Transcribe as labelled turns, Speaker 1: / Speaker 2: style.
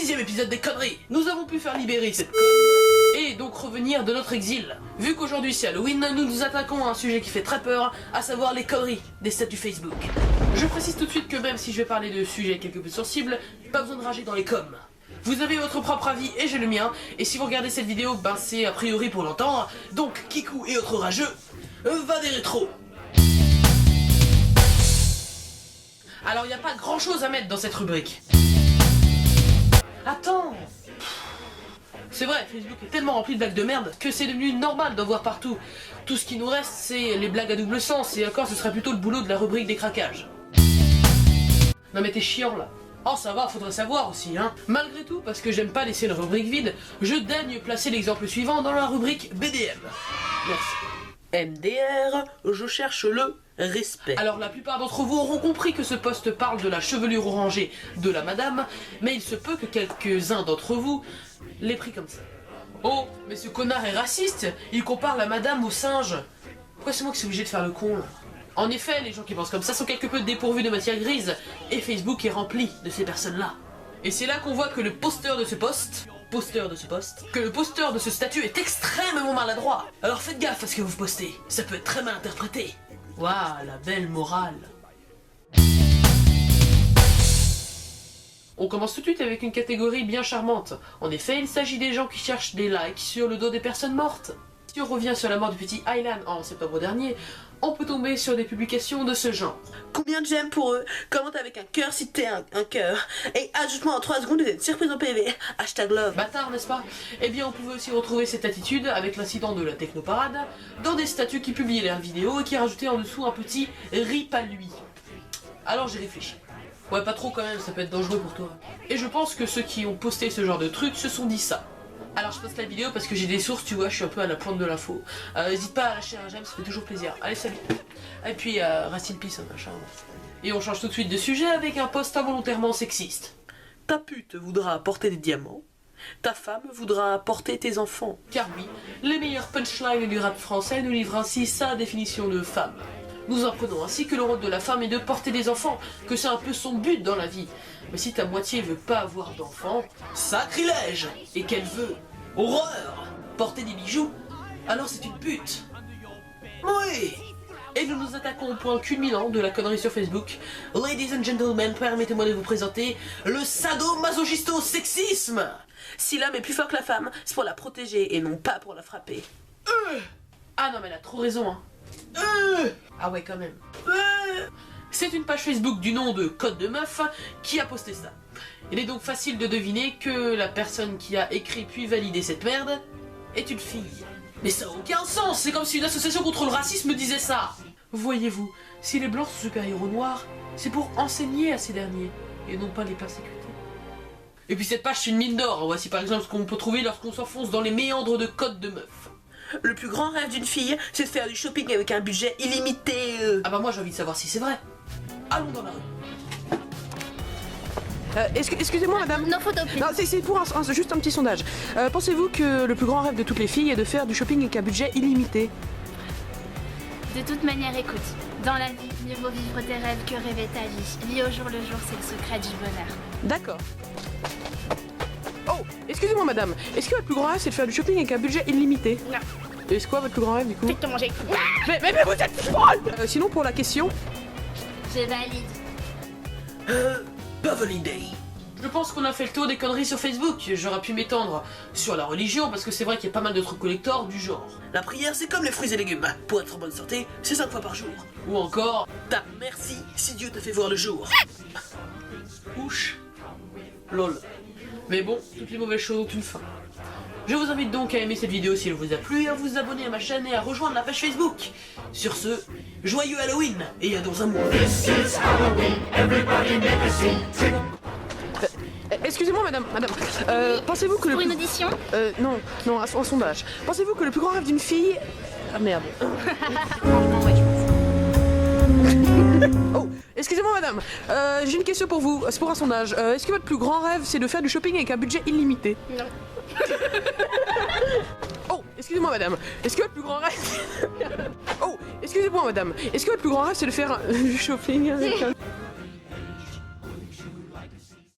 Speaker 1: 6e épisode des conneries. Nous avons pu faire libérer cette conne et donc revenir de notre exil. Vu qu'aujourd'hui c'est Halloween, nous nous attaquons à un sujet qui fait très peur, à savoir les conneries des statuts Facebook. Je précise tout de suite que même si je vais parler de sujets quelque peu sensibles, pas besoin de rager dans les coms. Vous avez votre propre avis et j'ai le mien, et si vous regardez cette vidéo, ben c'est a priori pour l'entendre, donc Kikou et autres rageux, va des rétros. Alors il n'y a pas grand chose à mettre dans cette rubrique. Attends! C'est vrai, Facebook est tellement rempli de blagues de merde que c'est devenu normal d'en voir partout. Tout ce qui nous reste, c'est les blagues à double sens, et encore ce serait plutôt le boulot de la rubrique des craquages. Non mais t'es chiant là. Oh ça va, faudrait savoir aussi hein. Malgré tout, parce que j'aime pas laisser une rubrique vide, je daigne placer l'exemple suivant dans la rubrique BDM. Merci. MDR, je cherche le respect. Alors la plupart d'entre vous auront compris que ce post parle de la chevelure orangée de la madame, mais il se peut que quelques-uns d'entre vous l'aient pris comme ça. Oh, mais ce connard est raciste, il compare la madame au singe. Pourquoi c'est moi qui suis obligé de faire le con là? En effet, les gens qui pensent comme ça sont quelque peu dépourvus de matière grise, et Facebook est rempli de ces personnes-là. Et c'est là qu'on voit que le posteur de ce statut est extrêmement maladroit. Alors faites gaffe à ce que vous postez, ça peut être très mal interprété. Waouh, la belle morale. On commence tout de suite avec une catégorie bien charmante. En effet, il s'agit des gens qui cherchent des likes sur le dos des personnes mortes. Si on revient sur la mort du petit Aylan en septembre dernier, on peut tomber sur des publications de ce genre.
Speaker 2: Combien de j'aime pour eux? Commente avec un cœur si t'es un cœur. Et ajoute-moi en 3 secondes une surprise en PV. Hashtag love.
Speaker 1: Bâtard, n'est-ce pas? Eh bien, on pouvait aussi retrouver cette attitude avec l'incident de la technoparade dans des statuts qui publiaient leurs vidéos et qui rajoutaient en dessous un petit RIP à lui. Alors j'ai réfléchi. Ouais, pas trop quand même, ça peut être dangereux pour toi. Et je pense que ceux qui ont posté ce genre de trucs se sont dit ça. Alors je poste la vidéo parce que j'ai des sources, tu vois, je suis un peu à la pointe de l'info. N'hésite pas à lâcher un j'aime, ça fait toujours plaisir. Allez, salut. Et puis, rest in peace, machin. Et on change tout de suite de sujet avec un post involontairement sexiste.
Speaker 2: Ta pute voudra porter des diamants. Ta femme voudra porter tes enfants.
Speaker 1: Car oui, les meilleurs punchlines du rap français nous livrent ainsi sa définition de femme. Nous apprenons ainsi que le rôle de la femme est de porter des enfants, que c'est un peu son but dans la vie. Mais si ta moitié veut pas avoir d'enfants, sacrilège! Et qu'elle veut, horreur, porter des bijoux, alors c'est une pute. Oui! Et nous nous attaquons au point culminant de la connerie sur Facebook. Ladies and gentlemen, permettez-moi de vous présenter le sadomasochisто-sexisme!
Speaker 2: Si l'homme est plus fort que la femme, c'est pour la protéger et non pas pour la frapper.
Speaker 1: Ah non mais elle a trop raison hein. Ah ouais quand même. C'est une page Facebook du nom de Code de Meuf qui a posté ça. Il est donc facile de deviner que la personne qui a écrit puis validé cette merde est une fille. Mais ça n'a aucun sens, c'est comme si une association contre le racisme disait ça. Voyez-vous, si les blancs sont supérieurs aux noirs, c'est pour enseigner à ces derniers et non pas les persécuter. Et puis cette page c'est une mine d'or, voici par exemple ce qu'on peut trouver lorsqu'on s'enfonce dans les méandres de Code de Meuf.
Speaker 2: Le plus grand rêve d'une fille, c'est de faire du shopping avec un budget illimité.
Speaker 1: Ah bah moi j'ai envie de savoir si c'est vrai. Allons dans la rue.
Speaker 3: Excusez-moi madame.
Speaker 4: Non, photo.
Speaker 3: Non, c'est pour juste un petit sondage. Pensez-vous que le plus grand rêve de toutes les filles est de faire du shopping avec un budget illimité?
Speaker 4: De toute manière, écoute. Dans la vie, mieux vaut vivre tes rêves que rêver ta vie. Vie au jour le jour, c'est le secret du bonheur.
Speaker 3: D'accord. Oh, excusez-moi madame. Est-ce que votre plus grand rêve c'est de faire du shopping avec un budget illimité?
Speaker 4: Non.
Speaker 3: Et c'est quoi votre plus grand rêve du coup?
Speaker 4: Fais te manger.
Speaker 3: Mais vous êtes folle. Sinon pour la question.
Speaker 4: Je valide.
Speaker 2: Pas validé.
Speaker 1: Je pense qu'on a fait le tour des conneries sur Facebook. J'aurais pu m'étendre sur la religion parce que c'est vrai qu'il y a pas mal de trucs collector du genre.
Speaker 2: La prière, c'est comme les fruits et légumes. Pour être en bonne santé, c'est 5 fois par jour.
Speaker 1: Ou encore...
Speaker 2: Ta merci si Dieu t'a fait voir le jour.
Speaker 1: Ouch. Lol. Mais bon, toutes les mauvaises choses ont une fin. Je vous invite donc à aimer cette vidéo si elle vous a plu, à vous abonner à ma chaîne et à rejoindre la page Facebook. Sur ce, joyeux Halloween et à dans un mois.
Speaker 3: Excusez-moi madame. Pensez-vous que le
Speaker 4: Pour une
Speaker 3: plus...
Speaker 4: audition?
Speaker 3: Non, un sondage. Pensez-vous que le plus grand rêve d'une fille... Ah merde.
Speaker 4: Franchement, ouais, je pense.
Speaker 3: Oh, excusez-moi madame, j'ai une question pour vous, c'est pour un sondage. Est-ce que votre plus grand rêve c'est de faire du shopping avec un budget illimité?
Speaker 4: Non.
Speaker 3: Oh, excusez-moi madame, est-ce que votre plus grand rêve... Oh, excusez-moi madame, est-ce que votre plus grand rêve c'est de faire du shopping avec un...